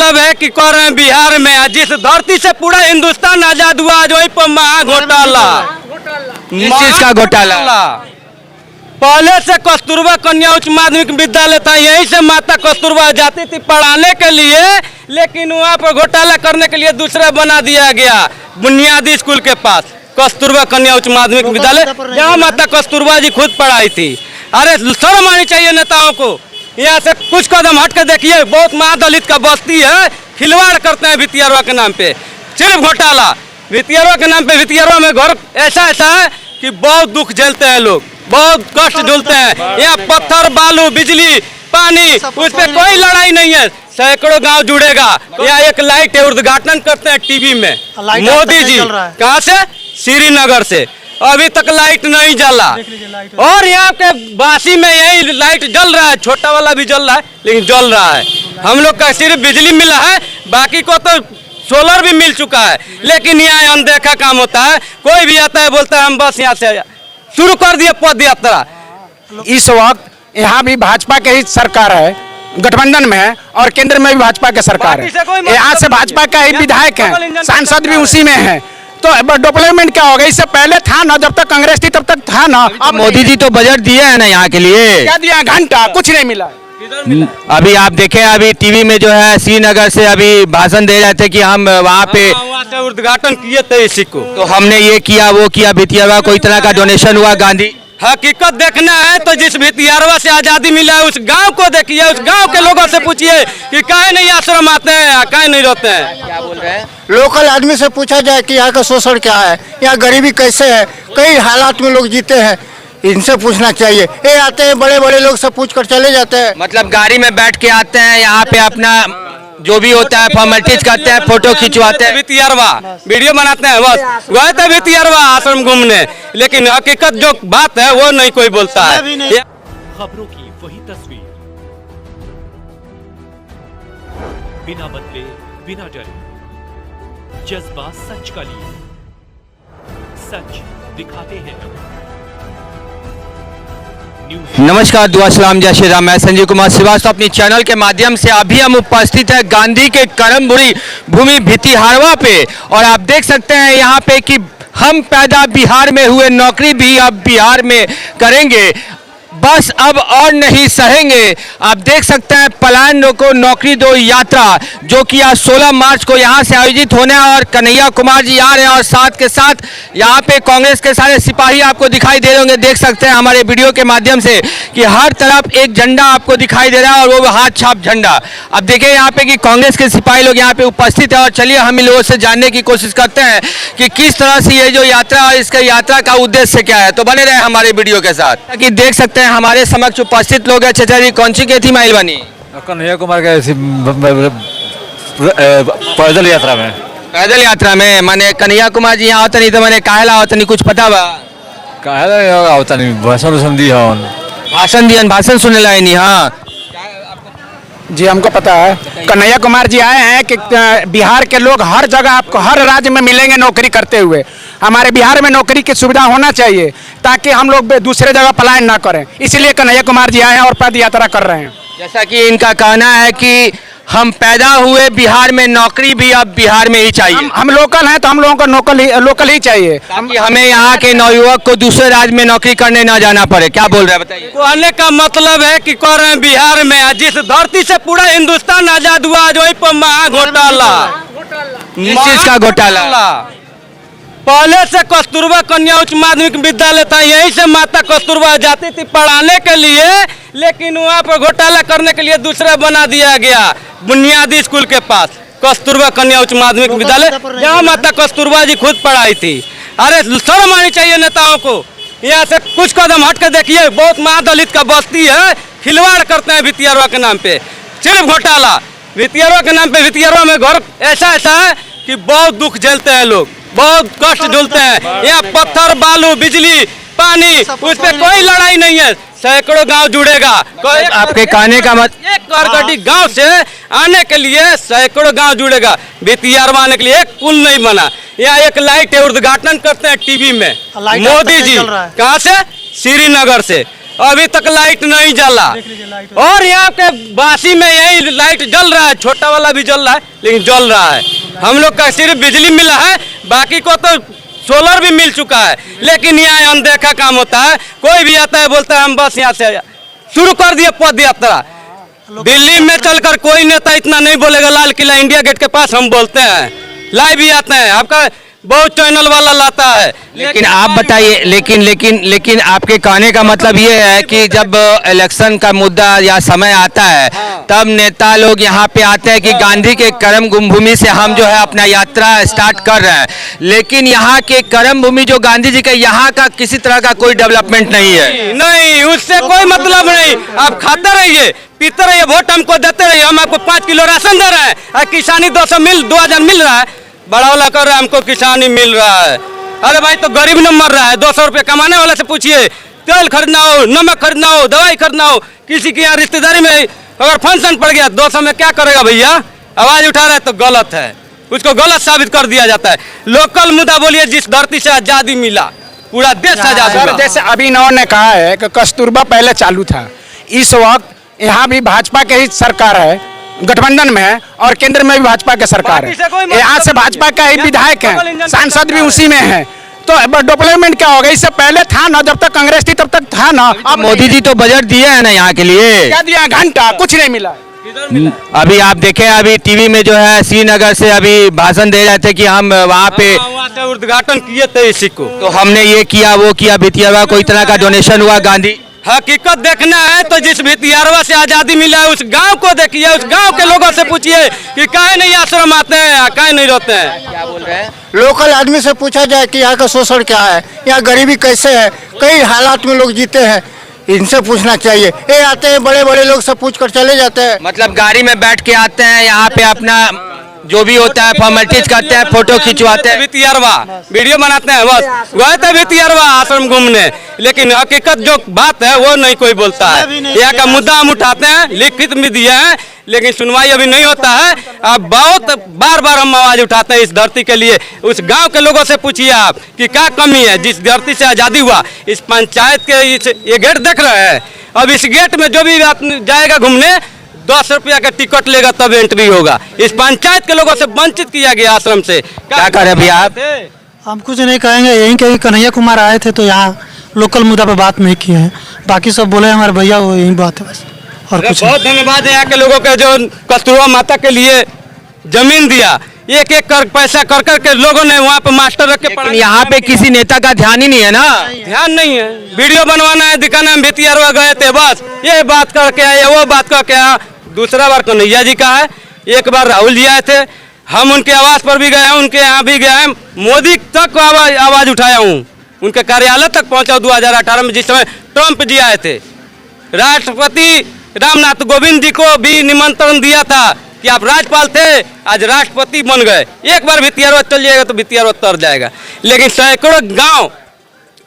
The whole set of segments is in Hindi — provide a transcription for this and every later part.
मतलब है कि कह रहे हैं बिहार में जिस धरती से पूरा हिंदुस्तान आजाद हुआ आज वहीं पर महा घोटाला। किस चीज का घोटाला? पहले से कस्तूरबा कन्या उच्च माध्यमिक विद्यालय था, यहीं से माता कस्तूरबा जाती थी पढ़ाने के लिए, लेकिन वहाँ पर घोटाला करने के लिए दूसरा बना दिया गया बुनियादी स्कूल के पास कस्तूरबा कन्या उच्च माध्यमिक विद्यालय, जहाँ माता कस्तूरबा जी खुद पढ़ाई थी। अरे शर्म आनी चाहिए नेताओं को। यहाँ से कुछ कदम हट के देखिए, बहुत महादलित का बस्ती है, खिलवाड़ करते हैं भितियरवा के नाम पे, सिर्फ घोटाला। भितियरवा के नाम पे भितियरवा में घर ऐसा है कि बहुत दुख झेलते हैं लोग, बहुत कष्ट झेलते हैं। यहाँ पत्थर बालू बिजली पानी उस पर कोई लड़ाई नहीं है, सैकड़ों गांव जुड़ेगा। यहाँ एक लाइट है, उद्घाटन करते हैं टीवी में मोदी जी, कहाँ से? श्रीनगर से। अभी तक लाइट नहीं जला, और यहाँ के बासी में यही लाइट जल रहा है, छोटा वाला भी जल रहा है लेकिन जल रहा है। हम लोग का सिर्फ बिजली मिला है, बाकी को तो सोलर भी मिल चुका है, लेकिन यहाँ अनदेखा काम होता है। कोई भी आता है बोलता है हम बस यहाँ से शुरू कर दिए पद यात्रा। इस वक्त यहाँ भी भाजपा की ही सरकार है, गठबंधन में है, और केंद्र में भी भाजपा की सरकार है। यहाँ से भाजपा का ही विधायक है, सांसद भी उसी में है, तो डेवलपमेंट क्या होगा? इससे पहले था ना, जब तक कांग्रेस थी तब तक था ना। अब मोदी जी तो बजट दिए है ना यहाँ के लिए, क्या दिया? घंटा कुछ नहीं मिला। अभी आप देखें, अभी टीवी में जो है श्रीनगर से अभी भाषण दे रहे थे कि हम वहाँ पे उद्घाटन किए थे इसी को, तो हमने ये किया वो किया, भितियरवा को इतना का डोनेशन हुआ। गांधी हकीकत देखना है तो जिस भितियरवा से आजादी मिला है उस गांव को देखिए, उस गांव के लोगों से पूछिए कि काहे नहीं आश्रम आते हैं, काहे नहीं रहते हैं। क्या बोल रहे हैं? लोकल आदमी से पूछा जाए कि यहाँ का शोषण क्या है, यहाँ गरीबी कैसे है, कई हालात में लोग जीते हैं, इनसे पूछना चाहिए। ये आते हैं बड़े बड़े लोग से पूछ कर चले जाते हैं। मतलब गाड़ी में बैठ के आते हैं यहाँ पे, अपना जो भी होता है फॉर्मेलिटीज करते हैं, फोटो खिंचवाते हैं, भितियरवा वीडियो बनाते हैं, बस गए थे भितियरवा आश्रम घूमने, लेकिन हकीकत जो बात है वो नहीं कोई बोलता है। खबरों की वही तस्वीर, बिना बदले बिना डरे, जज्बा सच का लिए, सच दिखाते हैं। नमस्कार, दुआ सलाम, जय श्री राम। मैं संजीव कुमार श्रीवास्तव अपनी चैनल के माध्यम से अभी हम उपस्थित है गांधी के कर्मभूमि भूमि भितिहारवा पे, और आप देख सकते हैं यहाँ पे कि हम पैदा बिहार में हुए, नौकरी भी अब बिहार में करेंगे, बस अब और नहीं सहेंगे। आप देख सकते हैं पलायन रोको नौकरी दो यात्रा, जो कि आज 16 मार्च को यहाँ से आयोजित होने, और कन्हैया कुमार जी आ रहे हैं, और साथ के साथ यहाँ पे कांग्रेस के सारे सिपाही आपको दिखाई दे रहे होंगे। देख सकते हैं हमारे वीडियो के माध्यम से कि हर तरफ एक झंडा आपको दिखाई दे रहा है, और वो हाथ छाप झंडा। अब देखिए यहाँ पे कि कांग्रेस के सिपाही लोग यहाँ पे उपस्थित है, और चलिए हम इन लोगों से जानने की कोशिश करते हैं कि किस तरह से ये जो यात्रा और इसका यात्रा का उद्देश्य क्या है। तो बने रहे हमारे वीडियो के साथ। कि देख सकते हैं हमारे समक्ष उपस्थित लोग हैं। चाचा जी, कौन सी के थी माइल बनी? कन्हैया कुमार के पैदल यात्रा में। पैदल यात्रा में माने कन्हैया कुमार जी यहाँ होता नहीं तो मैंने काहेला होता नहीं, कुछ पता बा? काहेला होता नहीं, भाषण दी हन, भाषण दियन, भाषण सुने लाए नहीं। हाँ जी, हमको पता है। कन्हैया कुमार जी आए हैं कि बिहार के लोग हर जगह आपको हर राज्य में मिलेंगे नौकरी करते हुए। हमारे बिहार में नौकरी की सुविधा होना चाहिए ताकि हम लोग दूसरे जगह पलायन ना करें, इसलिए कन्हैया कुमार जी आए हैं और पद यात्रा कर रहे हैं। जैसा कि इनका कहना है कि हम पैदा हुए बिहार में, नौकरी भी अब बिहार में ही चाहिए। हम लोकल हैं तो हम लोगों को लोकल ही चाहिए, ताकि हमें यहाँ के नवयुवक को दूसरे राज्य में नौकरी करने ना जाना पड़े। क्या बोल रहे हैं बताइए? कहने का मतलब है कि कह रहे हैं बिहार में जिस धरती से पूरा हिंदुस्तान आजाद हुआ आज वहीं पर महा घोटाला। किस चीज का घोटाला? पहले से कस्तूरबा कन्या उच्च माध्यमिक विद्यालय था, यहीं से माता कस्तूरबा जाती थी पढ़ाने के लिए, लेकिन वहाँ पर घोटाला करने के लिए दूसरा बना दिया गया बुनियादी स्कूल के पास कस्तूरबा कन्या उच्च माध्यमिक विद्यालय, जहाँ माता कस्तूरबा जी खुद पढ़ाई थी। अरे शर्म आनी चाहिए नेताओं को। यहाँ से कुछ कदम हट के देखिए, बहुत महादलित का बस्ती है, खिलवाड़ करते हैं भितियरवा के नाम पे, सिर्फ घोटाला। भितियरवा के नाम पे भितियरवा में घर ऐसा है कि बहुत दुख झेलते हैं लोग, बहुत कष्ट झेलते हैं। यहाँ पत्थर बालू बिजली पानी उस पर कोई लड़ाई नहीं है, सैकड़ों गांव जुड़ेगा। आपके कहने का एक करगटी गांव से आने के लिए सैकड़ों गांव जुड़ेगा, भितियरवा आने के लिए एक पुल नहीं बना। यहाँ एक लाइट है, उद्घाटन करते हैं टीवी में मोदी जी, कहाँ से? श्रीनगर से। अभी तक लाइट नहीं जला। और यहाँ के बासी में यही लाइट जल रहा है, छोटा वाला भी जल रहा है, लेकिन जल रहा है। हम लोग का सिर्फ बिजली मिला है, बाकी को तो सोलर भी मिल चुका है, लेकिन यहाँ अनदेखा काम होता है। कोई भी आता है बोलता है हम बस यहाँ से शुरू कर दिए पद यात्रा। दिल्ली में चलकर कोई नेता इतना नहीं बोलेगा। लाल किला इंडिया गेट के पास हम बोलते हैं, लाइव भी आते हैं, आपका बहुत चैनल वाला लाता है। लेकिन आप बताइए, लेकिन आपके कहने का मतलब ये है कि जब इलेक्शन का मुद्दा या समय आता है तब नेता लोग यहाँ पे आते हैं कि गांधी के कर्म भूमि से हम जो है अपना यात्रा स्टार्ट कर रहे हैं, लेकिन यहाँ के कर्म भूमि जो गांधी जी का, यहाँ का किसी तरह का कोई डेवलपमेंट नहीं है। नहीं, उससे कोई मतलब नहीं। आप खाते रहिए, पीते रहिए, वोट हमको देते रहिए। हम आपको 5 किलो राशन दे रहे हैं, किसानी 2000 मिल रहा है, बड़ा वाला कर रहा है, हमको किसानी मिल रहा है। अरे भाई तो गरीब न मर रहा है। 200 रुपये कमाने वाले से पूछिए, तेल खरीदना हो, नमक खरीदना हो, दवाई खरीदना हो, किसी के यहाँ रिश्तेदारी में अगर फंक्शन पड़ गया 200 में क्या करेगा भैया? आवाज उठा रहा है तो गलत है, उसको गलत साबित कर दिया जाता है। लोकल मुद्दा बोलिए, जिस धरती से आजादी मिला, पूरा देश आजाद सर हुआ। जैसे अभिनव ने कहा है कि कस्तूरबा पहले चालू था, इस वक्त यहाँ भी भाजपा की ही सरकार है, गठबंधन में है, और केंद्र में भी भाजपा की सरकार बाकी से कोई है। मतलब यहाँ से नहीं। भाजपा का ही विधायक है, सांसद भी उसी में है, तो डेवलपमेंट क्या होगा? इससे पहले था ना, जब तक कांग्रेस थी तब तक था ना। अब मोदी जी तो बजट दिए हैं ना यहाँ के लिए, क्या दिया? घंटा कुछ नहीं मिला। अभी आप देखें, अभी टीवी में जो है श्रीनगर से अभी भाषण दे रहे थे कि हम वहाँ पे वहाँ से उद्घाटन किए थे इसी को। तो हमने ये किया वो किया, भितियावा कोई तरह का डोनेशन हुआ। गांधी हकीकत देखना है तो जिस भितियारवा से आजादी मिला है उस गांव को देखिए, उस गांव के लोगों से पूछिए कि काहे नहीं आश्रम आते हैं, काहे नहीं रहते हैं। क्या बोल रहे हैं? लोकल आदमी से पूछा जाए कि यहाँ का शोषण क्या है, यहाँ गरीबी कैसे है, कई हालात में लोग जीते हैं, इनसे पूछना चाहिए। ये आते हैं बड़े बड़े लोग से पूछ कर चले जाते हैं। मतलब गाड़ी में बैठ के आते हैं यहाँ पे, अपना जो भी होता है फॉर्मेलिटीज करते हैं, फोटो खिंचवाते हैं, भितियारवा वीडियो बनाते हैं, बस गए थे भितियारवा आश्रम घूमने, लेकिन हकीकत जो बात है वो नहीं कोई बोलता है। यहाँ का मुद्दा हम उठाते हैं, लिखित में दिए हैं, लेकिन सुनवाई अभी नहीं होता है। अब बहुत बार हम आवाज उठाते हैं इस धरती के लिए। उस गांव के लोगों से पूछिए आप कि क्या कमी है जिस धरती से आजादी हुआ। इस पंचायत के ये गेट देख रहे हैं, अब इस गेट में जो भी जाएगा घूमने 10 रुपया का टिकट लेगा तब एंट्री होगा। इस पंचायत के लोगों से वंचित किया गया आश्रम से। क्या करें भैया आप? हम कुछ नहीं कहेंगे, यहीं कहीं कन्हैया कुमार आए थे तो यहाँ लोकल मुद्दा पे बात नहीं किए हैं, बाकी सब बोले हमारे भैया, वो यही बात है बस, और कुछ बहुत धन्यवाद है यहाँ के लोगों के जो कस्तूरबा माता के लिए जमीन दिया। एक कर पैसा कर के लोगों ने वहाँ पे मास्टर रख के लेकिन यहाँ पे किसी नेता का ध्यान ही नहीं है ना। ध्यान नहीं है। वीडियो बनवाना है, दिखाना है, भितियारवा गए थे बस ये बात करके आए, वो बात करके आए। दूसरा बार कन्हैया जी का है, एक बार राहुल जी आए थे, हम उनके आवास पर भी गए हैं, उनके यहाँ भी गए हैं, मोदी तक आवाज उठाया हूँ, उनके कार्यालय तक पहुँचा 2018 में जिस समय ट्रंप जी आए थे। राष्ट्रपति रामनाथ कोविंद जी को भी निमंत्रण दिया था कि आप राज्यपाल थे, आज राष्ट्रपति बन गए। एक बार भितियारवा चल जाएगा तो भितियारवा तर जाएगा, लेकिन सैकड़ों गांव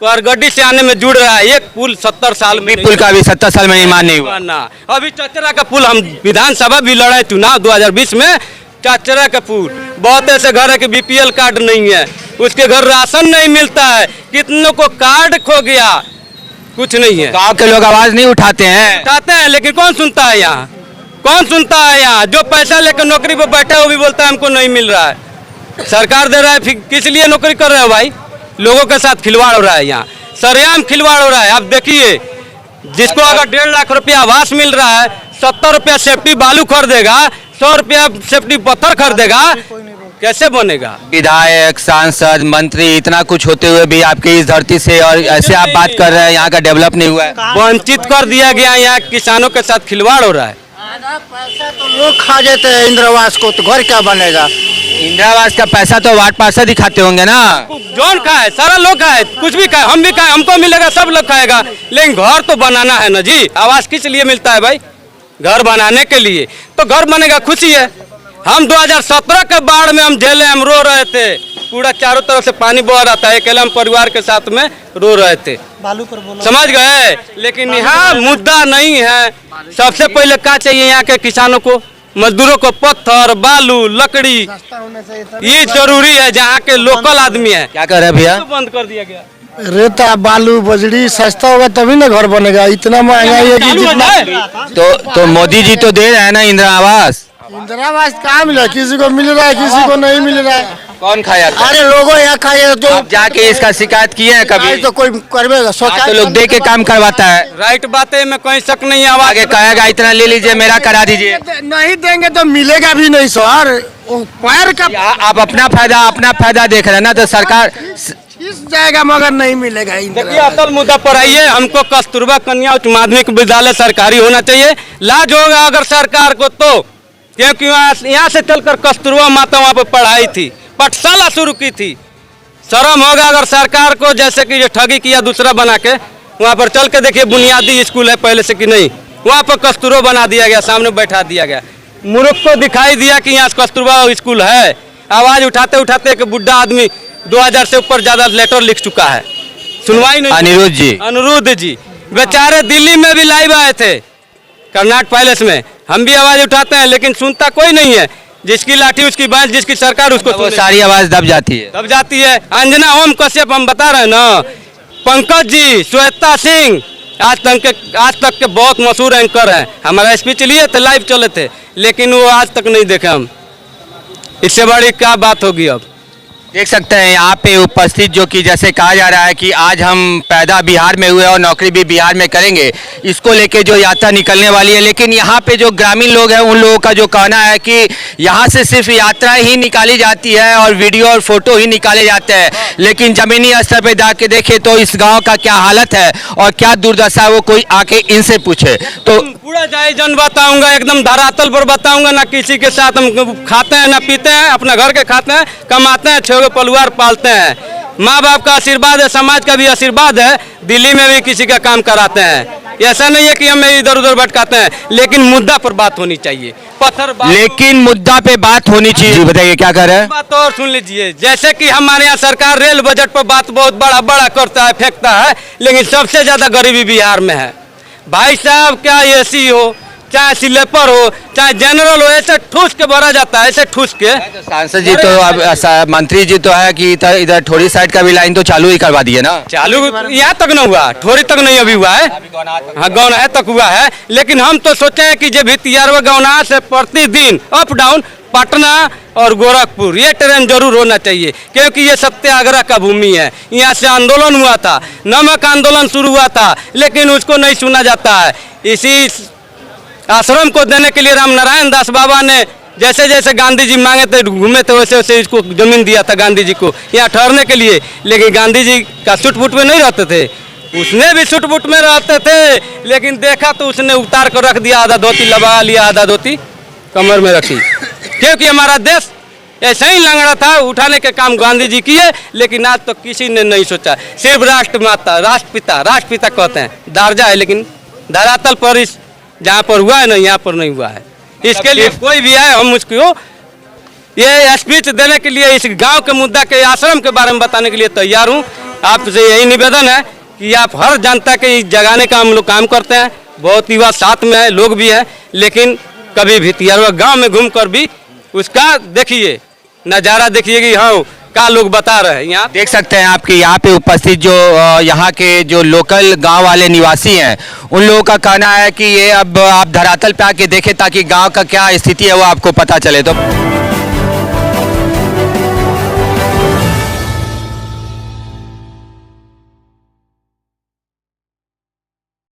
गड्डी से आने में जुड़ रहा है। एक पुल 70 साल में पुल का भी 70 साल में निर्माण नहीं हुआ ना। अभी चचरा का पुल, हम विधानसभा भी लड़े चुनाव 2020 में, चचरा का पुल। बहुत ऐसे घर है कि बीपीएल कार्ड नहीं है, उसके घर राशन नहीं मिलता है, कितनों को कार्ड खो गया, कुछ नहीं है। गाँव के लोग आवाज नहीं उठाते हैं। उठाते हैं लेकिन कौन सुनता है यहाँ? कौन सुनता है यहाँ? जो पैसा लेकर नौकरी पर बैठा है वो भी बोलता है हमको नहीं मिल रहा है। सरकार दे रहा है, फिर किस लिए नौकरी कर रहे हो भाई? लोगों के साथ खिलवाड़ हो रहा है, यहाँ सरेआम खिलवाड़ हो रहा है। आप देखिए, जिसको अगर 1.5 लाख रुपया आवास मिल रहा है, 70 रुपया सेफ्टी बालू खरीदेगा, 100 रुपया सेफ्टी पत्थर खरीदेगा, कैसे बनेगा? विधायक, सांसद, मंत्री, इतना कुछ होते हुए भी आपके इस धरती से और ऐसे आप बात कर रहे हैं, यहाँ का डेवलप नहीं हुआ है। वंचित कर दिया गया, यहाँ किसानों के साथ खिलवाड़ हो रहा है। पैसा तो लोग खा जाते हैं इंदिरावास को, तो घर क्या बनेगा? इंदिरावास का पैसा तो वार्ड पार्षद ही खाते होंगे ना। जौन खाए, सारा लोग खाए, कुछ भी खाए, हम भी खाए, हमको मिलेगा, सब लोग खाएगा, लेकिन घर तो बनाना है ना जी। आवास किस लिए मिलता है भाई? घर बनाने के लिए। तो घर बनेगा, खुशी है। हम 2017 के बाढ़ में हम झेले, हम रो रहे थे, पूरा चारों तरफ से पानी बह रहा था, अकेले हम परिवार के साथ में रो रहे थे, बालू पर बोला, समझ गए। लेकिन यहाँ मुद्दा नहीं है। सबसे पहले क्या चाहिए यहाँ के किसानों को? मजदूरों को पत्थर, बालू, लकड़ी, ये जरूरी है। जहाँ के लोकल आदमी है, क्या कर रहे हैं भैया? बंद कर दिया गया। रेता बालू बजरी सस्ता होगा तभी ना घर बनेगा। इतना महंगाई है कि जितना तो मोदी जी तो दे रहे हैं ना इंदिरा आवास। इंदिरा आवास कहाँ मिला, किसी को मिल रहा है किसी को नहीं मिल रहा है। कौन खाया था? अरे लोगों यहाँ खाए तो आप जाके इसका शिकायत किए हैं कभी? तो कोई करवेगा आज तो लोग दे के काम करवाता है। राइट बात है, में कोई शक नहीं है। आवाज आगे कहेगा इतना ले लीजिए, मेरा करा दीजिए। नहीं देंगे तो मिलेगा भी नहीं सर। वो पैर का आप अपना फायदा देख रहे हैं ना, तो सरकार खींच जाएगा मगर नहीं मिलेगा। देखिए असल मुद्दा पर आइए, हमको कस्तूरबा कन्या उच्च माध्यमिक विद्यालय सरकारी होना चाहिए। लाज होगा अगर सरकार को, तो क्योंकि यहाँ से चलकर कस्तूरबा माता वहाँ पर पढ़ाई थी, पाठशाला शुरू की थी। शर्म होगा अगर सरकार को, जैसे कि ये ठगी किया दूसरा बना के, वहाँ पर चल के देखिए बुनियादी स्कूल है पहले से कि नहीं, वहाँ पर कस्तूरबा बना दिया गया, सामने बैठा दिया गया। मूर्ख को दिखाई दिया कि यहाँ कस्तूरबा स्कूल है। आवाज उठाते उठाते एक बुढ़ा आदमी 2000 से ऊपर ज्यादा लेटर लिख चुका है, सुनवाई नहीं। अनिरुद्ध जी बेचारे दिल्ली में भी लाइव आए थे, कर्नाटक पैलेस में। हम भी आवाज उठाते हैं लेकिन सुनता कोई नहीं है। जिसकी लाठी उसकी बांस, जिसकी सरकार उसको वो सारी आवाज दब जाती है। अंजना ओम कश्यप हम बता रहे हैं ना, पंकज जी, श्वेता सिंह, आज तक के बहुत मशहूर एंकर हैं। हमारा स्पीच लिए थे, लाइव चले थे, लेकिन वो आज तक नहीं देखे हम। इससे बड़ी क्या बात होगी। अब देख सकते हैं यहाँ पे उपस्थित, जो कि जैसे कहा जा रहा है कि आज हम पैदा बिहार में हुए और नौकरी भी बिहार में करेंगे, इसको लेके जो यात्रा निकलने वाली है। लेकिन यहाँ पे जो ग्रामीण लोग हैं, उन लोगों का जो कहना है कि यहाँ से सिर्फ यात्रा ही निकाली जाती है और वीडियो और फोटो ही निकाले जाते हैं, लेकिन जमीनी स्तर पे जाके देखे तो इस गाँव का क्या हालत है और क्या दुर्दशा है, वो कोई आके इनसे पूछे। तो पूरा जायजन बताऊंगा, एकदम धरातल पर बताऊंगा। ना किसी के साथ हम खाते हैं ना पीते हैं, अपना घर के खाते हैं, कमाते हैं, 6 परिवार पालते हैं। माँ बाप का आशीर्वाद है, समाज का भी आशीर्वाद है। दिल्ली में भी किसी का काम कराते हैं। ऐसा नहीं है कि हम इधर उधर भटकाते हैं, लेकिन मुद्दा पर बात होनी चाहिए। लेकिन मुद्दा पे बात होनी चाहिए। बताइए क्या कर रहे हैं? बात और सुन लीजिए, जैसे कि हमारे यहाँ सरकार रेल बजट पर बात बहुत बड़ा करता है, फेंकता है, लेकिन सबसे ज्यादा गरीबी बिहार में है। भाई साहब, क्या एसी हो, चाहे स्लीपर हो, चाहे जनरल हो, ऐसे ठूस के भरा जाता है, ऐसे ठूस के। सांसद जी तो अब मंत्री जी तो है कि इधर ठोरी साइड का भी लाइन तो चालू ही करवा दिए ना। चालू यहाँ तक न हुआ, ठोरी तक नहीं अभी हुआ है। हाँ, गौनाहा तक हुआ है। लेकिन हम तो सोचे हैं कि जब भितियारवा गौनाहा से प्रतिदिन अप डाउन पटना और गोरखपुर ये ट्रेन जरूर होना चाहिए, क्योंकि ये सत्याग्रह का भूमि है। यहाँ से आंदोलन हुआ था, नमक आंदोलन शुरू हुआ था, लेकिन उसको नहीं सुना जाता है। इसी आश्रम को देने के लिए राम नारायण दास बाबा ने जैसे जैसे गांधी जी मांगे थे, घूमे थे, वैसे वैसे इसको जमीन दिया था गांधी जी को यहाँ ठहरने के लिए। लेकिन गांधी जी का सूट बूट में नहीं रहते थे, उसने भी सूट बूट में रहते थे, लेकिन देखा तो उसने उतार कर रख दिया, आधा धोती लगा लिया, आधा धोती कमर में रखी। क्योंकि हमारा देश ऐसा ही लंगड़ा था, उठाने के काम गांधी जी किए, लेकिन आज तक किसी ने नहीं सोचा। सिर्फ राष्ट्रमाता, राष्ट्रपिता कहते हैं, दार्जा है, लेकिन धरातल पर इस जहाँ पर हुआ है ना, यहाँ पर नहीं हुआ है। इसके लिए कोई भी है, हम उसको ये स्पीच देने के लिए, इस गांव के मुद्दा के, आश्रम के बारे में बताने के लिए तैयार हूँ। आपसे यही निवेदन है कि आप हर जनता के जगाने का हम लोग काम करते हैं। बहुत युवा साथ में है, लोग भी हैं, लेकिन कभी भितियारवा गाँव में घूम कर भी उसका देखिए, नज़ारा देखिए कि हाँ क्या लोग बता रहे हैं। यहाँ देख सकते हैं आपके यहाँ पे उपस्थित जो यहाँ के जो लोकल गांव वाले निवासी हैं, उन लोगों का कहना है कि ये अब आप धरातल पे आके देखें ताकि गांव का क्या स्थिति है वो आपको पता चले। तो